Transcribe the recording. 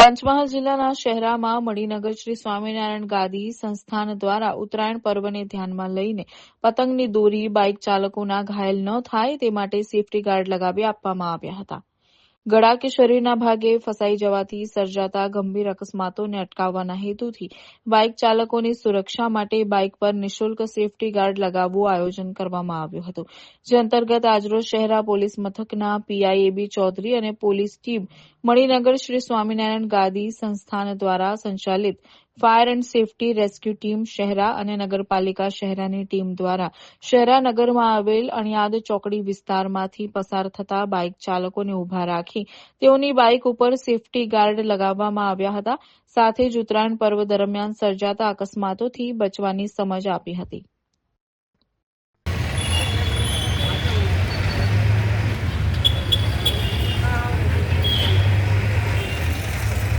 પંચમહાલ જિલ્લાના શહેરામાં મણિનગર શ્રી સ્વામિનારાયણ ગાદી સંસ્થાન દ્વારા ઉત્તરાયણ પર્વને ધ્યાનમાં લઈને પતંગની દોરી બાઇક ચાલકોના ઘાયલ ન થાય તે માટે સેફટી ગાર્ડ લગાવી આપવામાં આવ્યા હતા. ગળા કે શરીરના ભાગે ફસાઈ જવાથી સર્જાતા ગંભીર અકસ્માતોને અટકાવવાના હેતુથી બાઇક ચાલકોની સુરક્ષા માટે બાઇક પર નિઃશુલ્ક સેફટી ગાર્ડ લગાવવાનું આયોજન કરવામાં આવ્યું હતું. જે અંતર્ગત આજરોજ શહેરા પોલીસ મથકના પીઆઈ એબી ચૌધરી અને પોલીસ ટીમ મણિનગર શ્રી સ્વામિનારાયણ ગાદી સંસ્થાન દ્વારા સંચાલિત fire and safety rescue team Shehera અને નગરપાલિકા શહેરાની ટીમ દ્વારા શહેરા નગરમાં આવેલ અણિયાદ ચોકડી વિસ્તારમાંથી પસાર થતા બાઇક ચાલકોને ઉભા રાખી તેઓની બાઇક ઉપર સેફટી ગાર્ડ લગાવવામાં આવ્યા હતા. સાથે જ ઉત્તરાયણ પર્વ દરમિયાન સર્જાતા અકસ્માતોથી બચવાની સમજ આપી હતી.